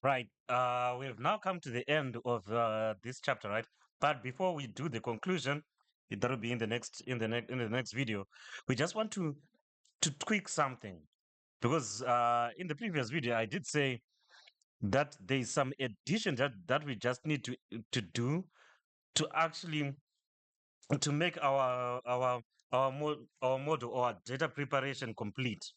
Right. We have now come to the end of this chapter, right? But before we do the conclusion, that will be in the next video. We just want to tweak something because in the previous video I did say that there is some addition that we just need to do to actually to make our model or our data preparation complete.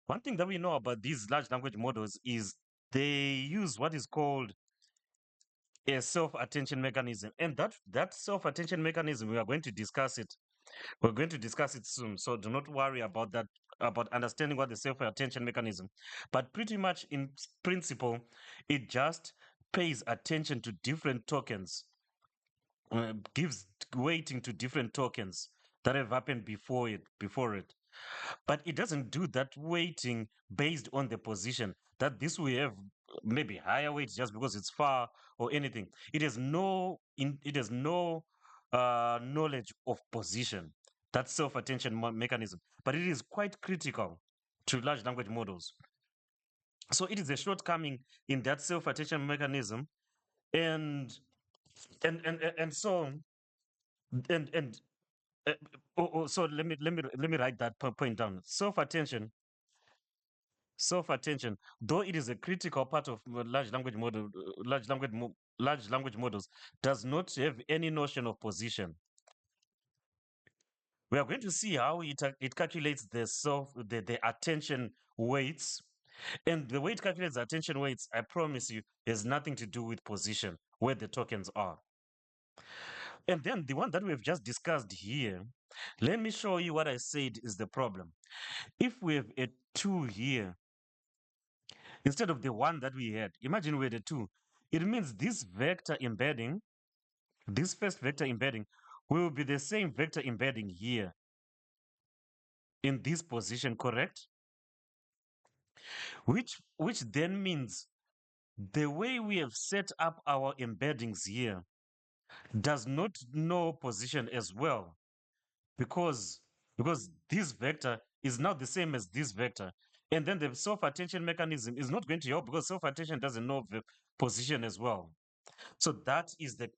One thing that we know about these large language models is they use what is called a self-attention mechanism, and that self-attention mechanism we are going to discuss it. We're going to discuss it soon, so do not worry about that, about understanding what the self-attention mechanism. But pretty much in principle, it just pays attention to different tokens, gives weighting to different tokens that have happened before it. But it doesn't do that weighting based on the position that this will have maybe higher weight just because it's far or anything. It has no knowledge of position. That self-attention mechanism, but it is quite critical to large language models. So it is a shortcoming in that self-attention mechanism, and and so and uh, so let me write that point down. Self-attention, though it is a critical part of large language models, does not have any notion of position. We are going to see how it calculates the attention weights, and the way it calculates the attention weights, I promise you, has nothing to do with position where the tokens are. And then the one that we've just discussed here, let me show you what I said is the problem. If we have a 2 here instead of the one that we had, imagine we had a 2. It means this first vector embedding, will be the same vector embedding here in this position, correct? Which then means the way we have set up our embeddings here does not know position as well, because this vector is now the same as this vector, and then the self-attention mechanism is not going to help because self-attention doesn't know the position as well. So that is the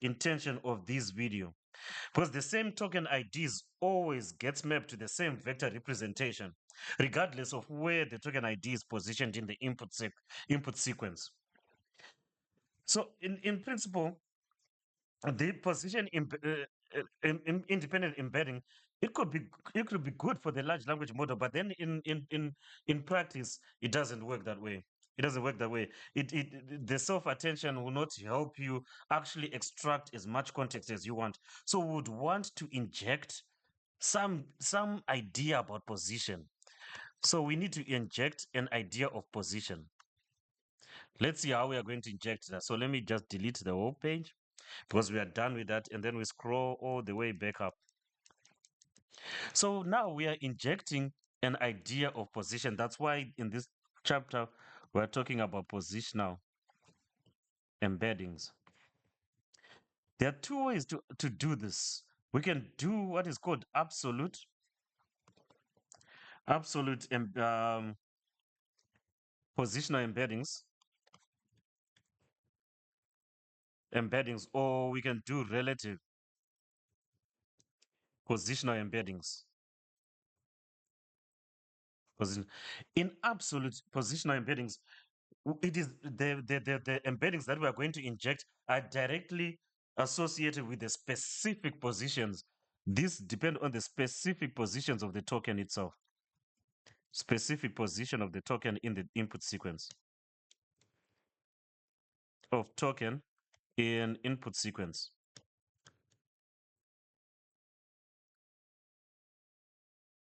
intention of this video, because the same token IDs always gets mapped to the same vector representation, regardless of where the token ID is positioned in the input sequence. So in principle, the position independent embedding, it could be good for the large language model, but then in practice it doesn't work that way. It doesn't work that way. The self attention will not help you actually extract as much context as you want. So we would want to inject some idea about position. So we need to inject an idea of position. Let's see how we are going to inject that. So let me just delete the whole page because we are done with that, and then we scroll all the way back up. So now we are injecting an idea of position. That's why in this chapter we're talking about positional embeddings. There are two ways to do this. We can do what is called absolute positional embeddings, or we can do relative positional embeddings. In absolute positional embeddings, it is the embeddings that we are going to inject are directly associated with the specific positions. These depend on the specific positions of the token itself, specific position of the token in the input sequence of token in input sequence.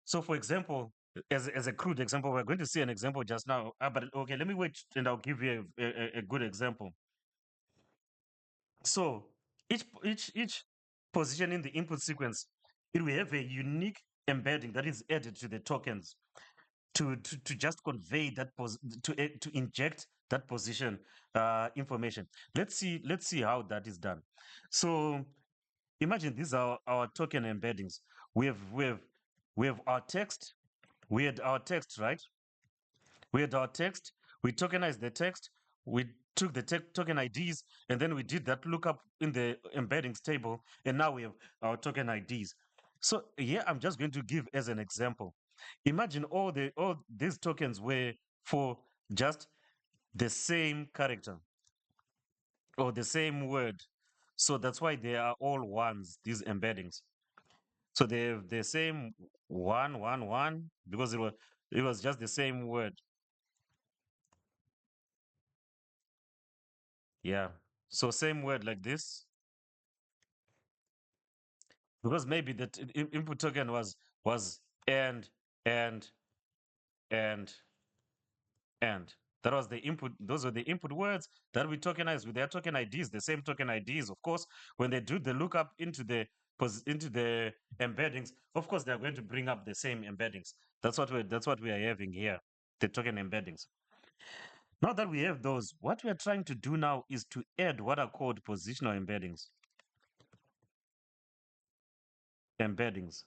So for example, as a crude example, we're going to see an example just now. But okay, let me wait and I'll give you a good example. So each position in the input sequence, it will have a unique embedding that is added to the tokens to just convey that to inject that position information. Let's see how that is done. So imagine these are our token embeddings. We have our text. We had our text, right? We had our text. We tokenized the text, we took the token IDs, and then we did that lookup in the embeddings table, and now we have our token IDs. So here I'm just going to give as an example. Imagine all these tokens were for just the same character or the same word. So that's why they are all ones, these embeddings. So they have the same one, one, one, because it was just the same word. Yeah. So same word like this, because maybe the input token was and and and and that was the input. Those were the input words that we tokenized with their token IDs, the same token IDs. Of course, when they do the lookup into the into the embeddings, of course they're going to bring up the same embeddings. That's what we are having here, the token embeddings. Now that we have those, what we are trying to do now is to add what are called positional embeddings. Embeddings.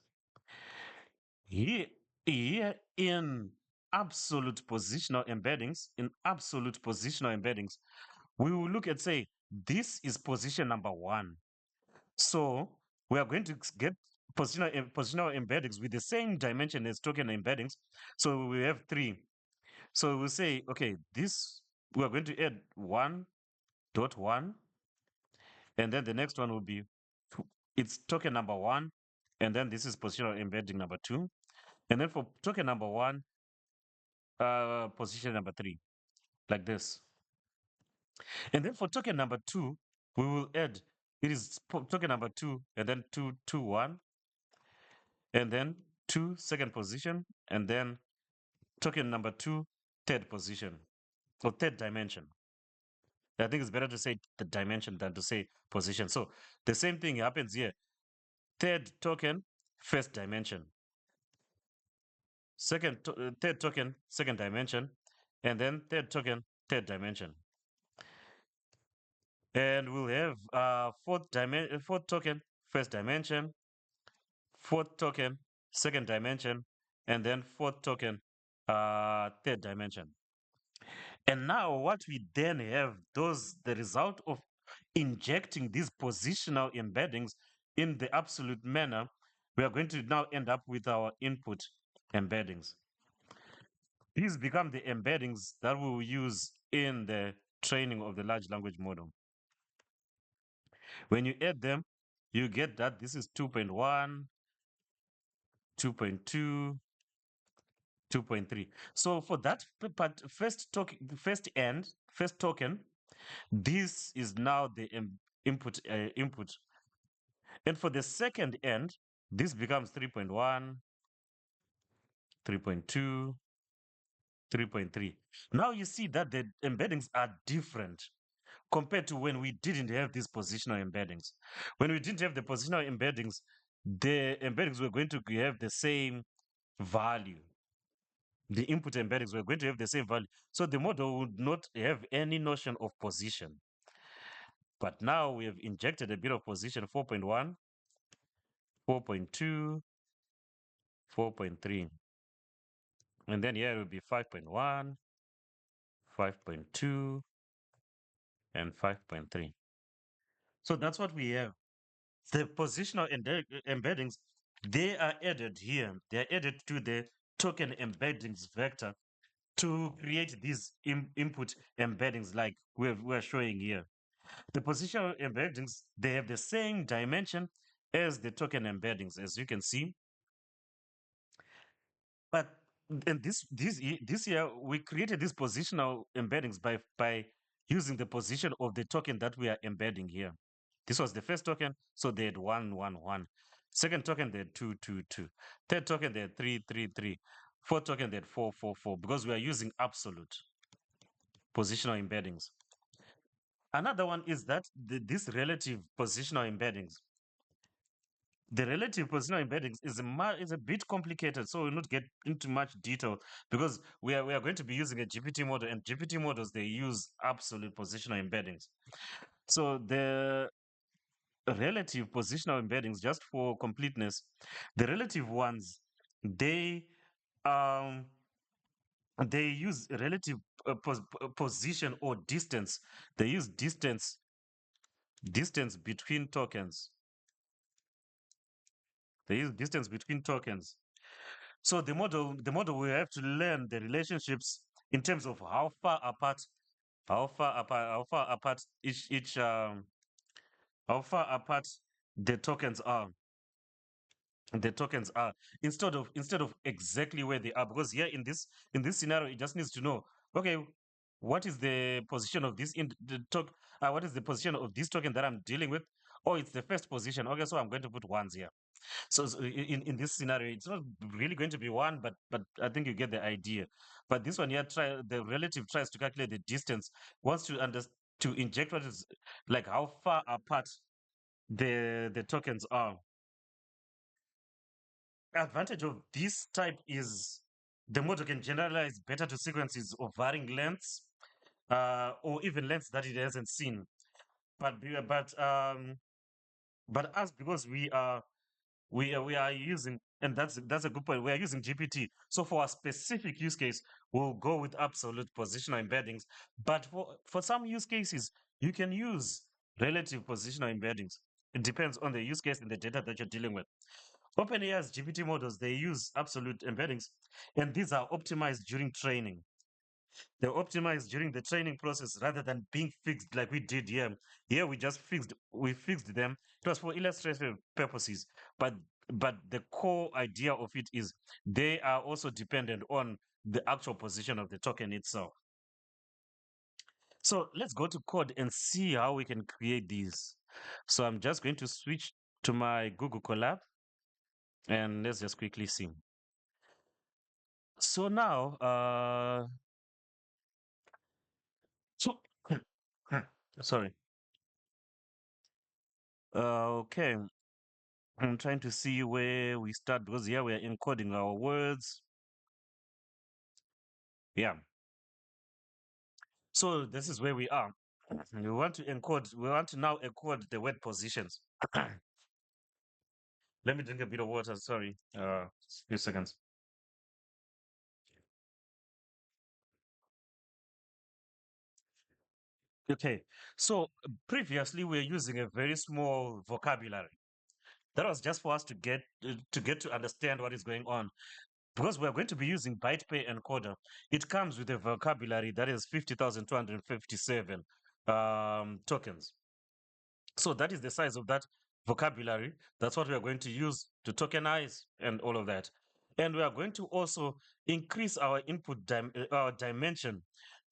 Here, here in absolute positional embeddings, we will look at say this is position number one. So we are going to get positional embeddings with the same dimension as token embeddings. So we have three. So we'll say, okay, this we are going to add 1.1, and then the next one will be it's token number one, and then this is positional embedding number two. And then for token number one, position number three, like this. And then for token number two, we will add it is token number two, and then two, two, one, and then two, second position, and then token number two, third position or third dimension. I think it's better to say the dimension than to say position. So the same thing happens here. Third token, first dimension. Third token, second dimension, and then third token, third dimension. And we'll have fourth token, first dimension, fourth token, second dimension, and then fourth token, third dimension. And now what we then have, those the result of injecting these positional embeddings in the absolute manner, we are going to now end up with our input embeddings. These become the embeddings that we will use in the training of the large language model. When you add them, you get that this is 2.1, 2.2, 2.3. So for that first token, this is now the input. And for the second end, this becomes 3.1, 3.2, 3.3. Now you see that the embeddings are different compared to when we didn't have these positional embeddings. When we didn't have the positional embeddings, the embeddings were going to have the same value. The input embeddings were going to have the same value. So the model would not have any notion of position. But now we have injected a bit of position 4.1, 4.2, 4.3. And then here it will be 5.1, 5.2, and 5.3. So that's what we have. The positional embeddings, they are added here. They are added to the token embeddings vector to create these input embeddings like we're showing here. The positional embeddings, they have the same dimension as the token embeddings, as you can see. But and this year we created these positional embeddings by using the position of the token that we are embedding here. This was the first token, so they had 1, 1, 1. Second token they had 2, 2, 2. Third token they had 3, 3, 3. Fourth token they had 4, 4, 4, because we are using absolute positional embeddings. Another one is that this relative positional embeddings. The relative positional embeddings is a bit complicated, so we'll not get into much detail because we are going to be using a GPT model, and GPT models they use absolute positional embeddings. So the relative positional embeddings, just for completeness, the relative ones they um They use relative position or distance. They use distance between tokens. They use distance between tokens. So the model will have to learn the relationships in terms of how far apart how far apart the tokens are. The tokens are instead of exactly where they are, because here in this scenario it just needs to know, okay, what is the position of what is the position of this token that I'm dealing with. Oh, it's the first position. Okay, so I'm going to put ones here. So in this scenario it's not really going to be one, but I think you get the idea. But this one here, the relative tries to calculate the distance, wants to inject what is like how far apart the tokens are. Advantage of this type is the model can generalize better to sequences of varying lengths, or even lengths that it hasn't seen. But us, because we are using, and that's a good point. We are using GPT. So for a specific use case, we'll go with absolute positional embeddings. But for some use cases, you can use relative positional embeddings. It depends on the use case and the data that you're dealing with. OpenAI's GPT models, they use absolute embeddings, and these are optimized during training. They're optimized during the training process rather than being fixed like we did here. Here we fixed them. It was for illustrative purposes, but the core idea of it is they are also dependent on the actual position of the token itself. So let's go to code and see how we can create these. So I'm just going to switch to my Google Colab, and let's just quickly see. So now, so sorry. Okay, I'm trying to see where we start, because here we are encoding our words. Yeah. So this is where we are. We want to encode. We want to now encode the word positions. Let me drink a bit of water. Sorry. Few seconds. Okay. So previously we were using a very small vocabulary. That was just for us to understand what is going on. Because we're going to be using BytePay encoder, it comes with a vocabulary that is 50,257 tokens. So that is the size of that vocabulary. That's what we are going to use to tokenize and all of that. And we are going to also increase our our dimension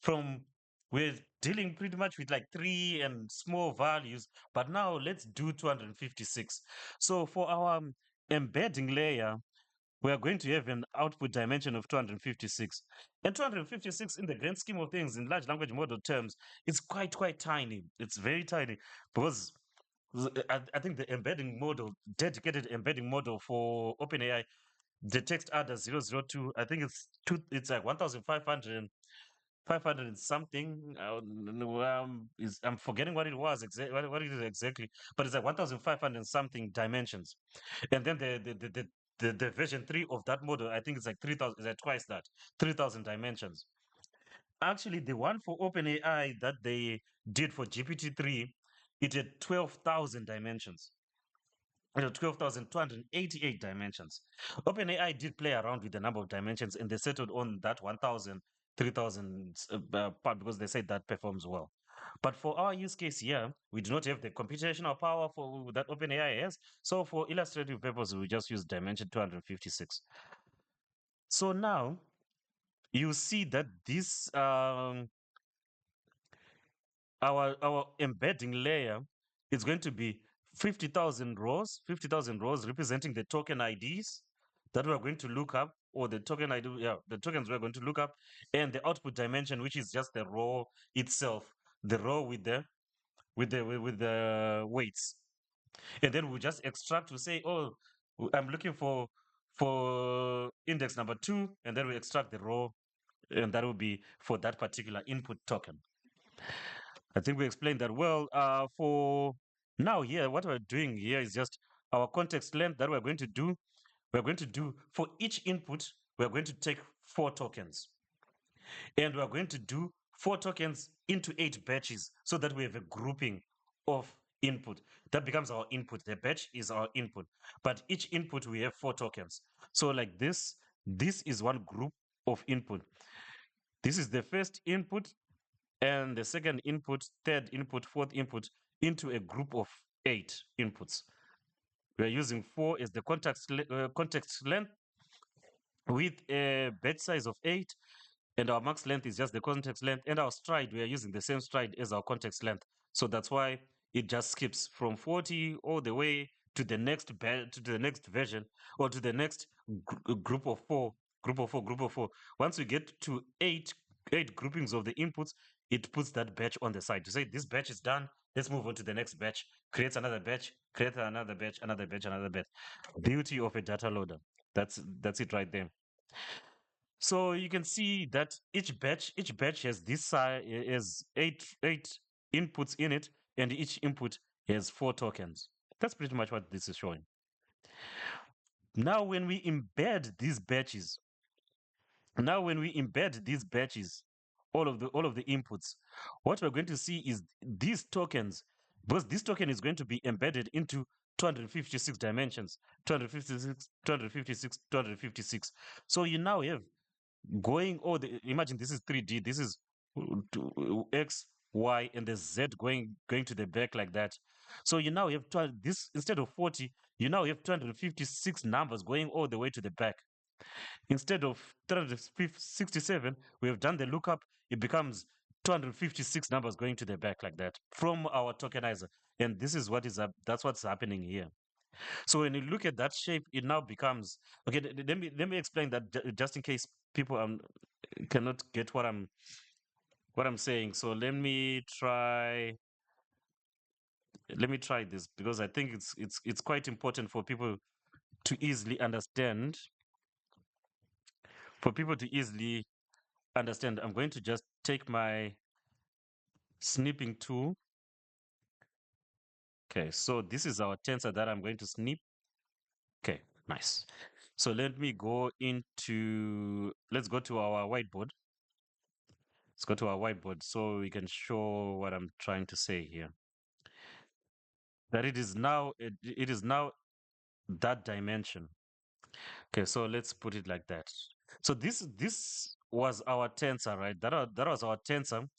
from, we're dealing pretty much with like three and small values, but now let's do 256. So for our embedding layer, we are going to have an output dimension of 256. And 256, in the grand scheme of things, in large language model terms, it's quite tiny. It's very tiny, because I think the embedding model, dedicated embedding model for OpenAI, the text adder 002, I think it's like 1,500 500 and something. I'm forgetting what it was exactly, what it is exactly, but it's like 1,500 and something dimensions. And then the version 3 of that model, I think it's like 3,000, it's like twice that, 3,000 dimensions. Actually, the one for OpenAI that they did for GPT-3, it had 12,000 dimensions. It had 12,288 dimensions. OpenAI did play around with the number of dimensions, and they settled on that 1,000, 3,000 part, because they said that performs well. But for our use case here, we do not have the computational power for that OpenAI has. So for illustrative purposes, we just use dimension 256. So now you see that this our embedding layer is going to be 50,000 rows representing the token IDs that we're going to look up, or the token ID, yeah, the tokens we're going to look up, and the output dimension, which is just the row itself, the row with the weights. And then we just extract to say, oh, I'm looking for index number 2, and then we extract the row, and that will be for that particular input token. I think we explained that well. For now, here, what we're doing here is just our context length that we're going to do. We're going to do for each input, we're going to take 4 tokens. And we are going to do 4 tokens into 8 batches so that we have a grouping of input. That becomes our input. The batch is our input. But each input, we have 4 tokens. So like this is one group of input. This is the first input and the second input, third input, fourth input into a group of 8 inputs. We are using 4 as the context length with a batch size of 8, and our max length is just the context length, and our stride, we are using the same stride as our context length. So that's why it just skips from 40 all the way to the to the next version, or to the next group of 4, group of 4. Once we get to 8 groupings of the inputs, it puts that batch on the side to say this batch is done. Let's move on to the next batch. Creates another batch, creates another batch, another batch, another batch. Beauty of a data loader. That's it right there. So you can see that each batch has this size, has eight inputs in it, and each input has 4 tokens. That's pretty much what this is showing. Now, when we embed these batches, all of the inputs, what we're going to see is these tokens, because this token is going to be embedded into 256 dimensions, 256, 256, 256. So you now have going imagine this is 3D, this is x, y, and the z going to the back like that. So you now have this, instead of 40, you now have 256 numbers going all the way to the back. Instead of 367, we have done the lookup, it becomes 256 numbers going to the back like that from our tokenizer. And this is what is up, that's what's happening here. So when you look at that shape, it now becomes okay. Let me explain that just in case people cannot get what I'm saying. So let me try this, because I think it's quite important for people to easily understand. For people to easily understand, I'm going to just take my snipping tool. Okay, so this is our tensor that I'm going to snip. Okay, nice. So let's go to our whiteboard. Let's go to our whiteboard so we can show what I'm trying to say here. That it is now that dimension. Okay, so let's put it like that. So this was our tensor, right? That was our tensor.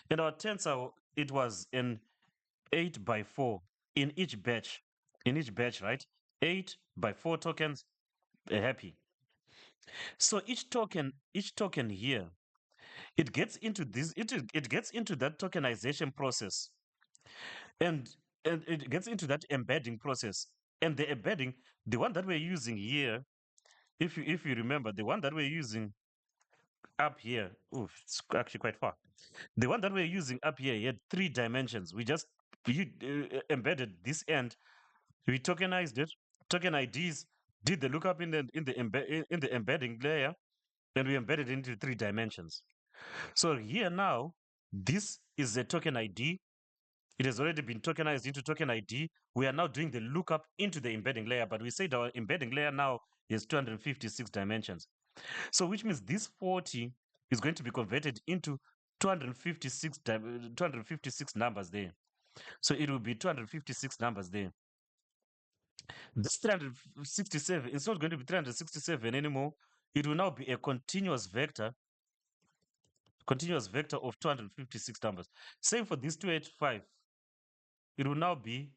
And our tensor, it was an 8 by 4 in each batch. In each batch, right? 8 by 4 tokens, happy. So each token here, it gets into that tokenization process, and it gets into that embedding process. And the embedding, the one that we're using here, if you remember, the one that we're using up here, oof, it's actually quite far. The one that we're using up here had 3 dimensions. We embedded this end, we tokenized it, token IDs, did the lookup in the embedding layer, and we embedded it into 3 dimensions. So here now, this is a token ID. It has already been tokenized into token ID. We are now doing the lookup into the embedding layer, but we said our embedding layer now is 256 dimensions. So which means this 40 is going to be converted into 256 numbers there. So it will be 256 numbers there. This 367, it's not going to be 367 anymore. It will now be a continuous vector of 256 numbers. Same for this 285. It will now be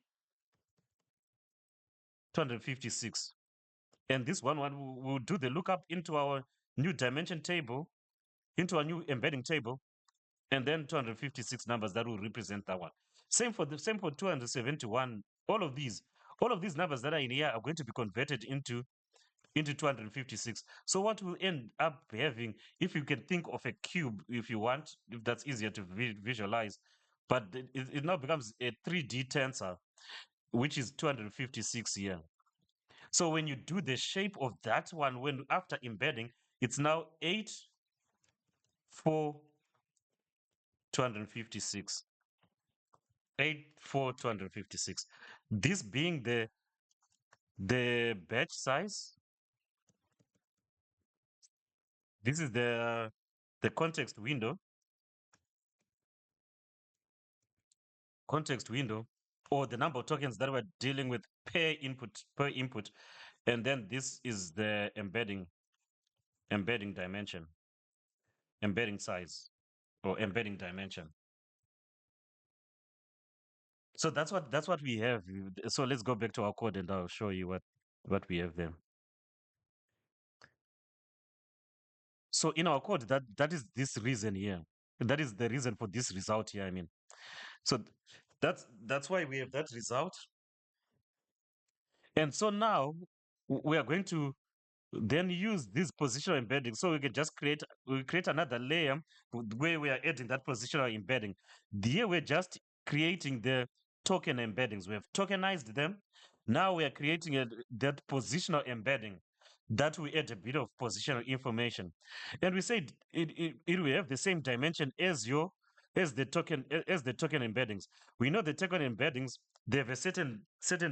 256. And this one will do the lookup into our new dimension table, into our new embedding table, and then 256 numbers that will represent that one. Same for 271. All of these numbers that are in here are going to be converted into 256. So what we'll end up having, if you can think of a cube, if you want, if that's easier to visualize, but it now becomes a 3D tensor, which is 256 here. So when you do the shape of that one, when after embedding, it's now 8, 4, 256. 8, 4, 256. This being the batch size. This is the context window, or the number of tokens that we're dealing with per input, and then this is the embedding dimension, embedding size, or embedding dimension. So that's what we have. So let's go back to our code and I'll show you what we have there. So in our code, that is this reason here. That is the reason for this result here. I mean, so that's why we have that result. And so now we are going to then use this positional embedding. So we can just create another layer where we are adding that positional embedding. Here we're just creating the token embeddings. We have tokenized them. Now we are creating that positional embedding that we add a bit of positional information. And we said it will have the same dimension as the token embeddings. We know the token embeddings, they have a certain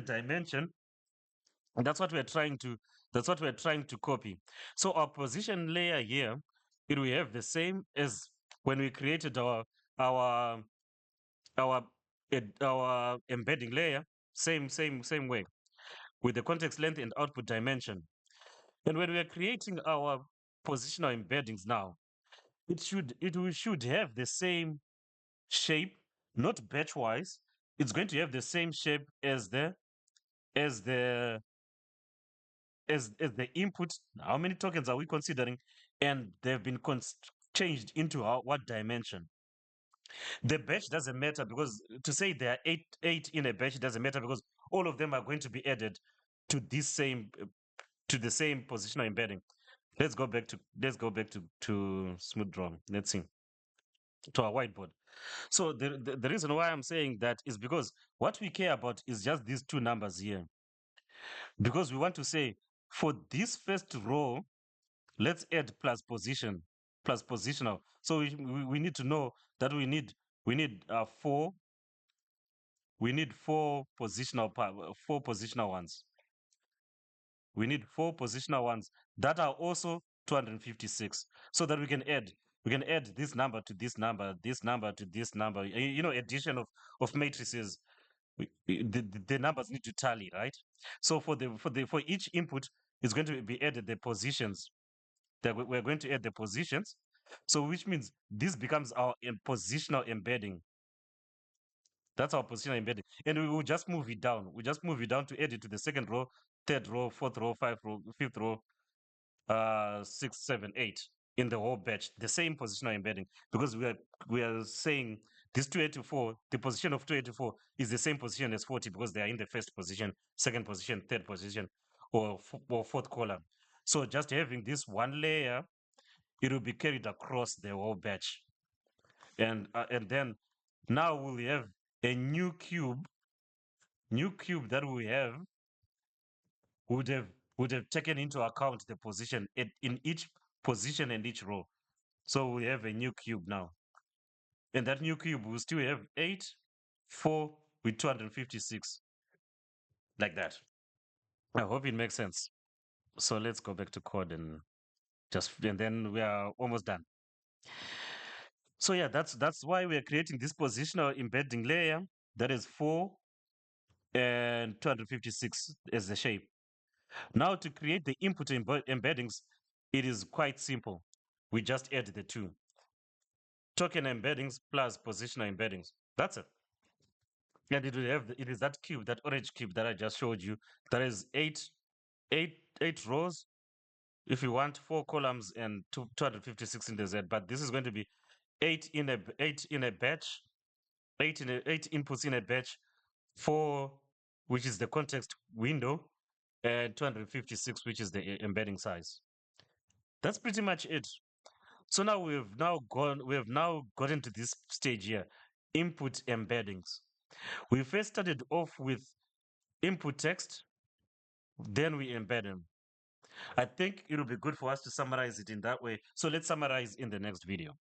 dimension, and that's what we're trying to copy. So our position layer here, it will have the same as when we created our our our embedding layer, same way, with the context length and output dimension. And when we are creating our positional embeddings now, it should have the same shape, not batch wise. It's going to have the same shape as the as the input. How many tokens are we considering? And they've been changed into what dimension? The batch doesn't matter, because to say there are eight in a batch doesn't matter, because all of them are going to be added to this same to the same positional embedding. Let's go back to smooth drawing. Let's see, to our whiteboard. So the reason why I'm saying that is because what we care about is just these two numbers here, because we want to say for this first row, let's add plus positional. So we need to know that we need four positional ones. We need four positional ones that are also 256, so that we can add this number to this number to this number. Addition of matrices. The numbers need to tally, right? So for each input, it's going to be added the positions. That we're going to add the positions. So which means this becomes our positional embedding. That's our positional embedding. And we will just move it down. We just move it down to add it to the second row, third row, fourth row, fifth row, six, seven, eight, in the whole batch. The same positional embedding. Because we are saying this 284, the position of 284 is the same position as 40, because they are in the first position, second position, third position, or fourth column. So just having this one layer, it will be carried across the whole batch. And then now we'll have a new cube that we have would have taken into account the position in each position and each row. So we have a new cube now. And that new cube will still have 8, 4 with 256, like that. I hope it makes sense. So let's go back to code and then we are almost done. So yeah, that's why we are creating this positional embedding layer that is 4 and 256 as the shape. Now to create the input embeddings, it is quite simple. We just add the two. Token embeddings plus positional embeddings. That's it. And it is that cube, that orange cube that I just showed you. That is eight rows. If you want 4 columns and 256 in the Z, but this is going to be eight in a batch, eight inputs in a batch, 4, which is the context window, and 256, which is the embedding size. That's pretty much it. So now we have now gotten to this stage here, input embeddings. We first started off with input text, then we embed them. I think it will be good for us to summarize it in that way. So let's summarize in the next video.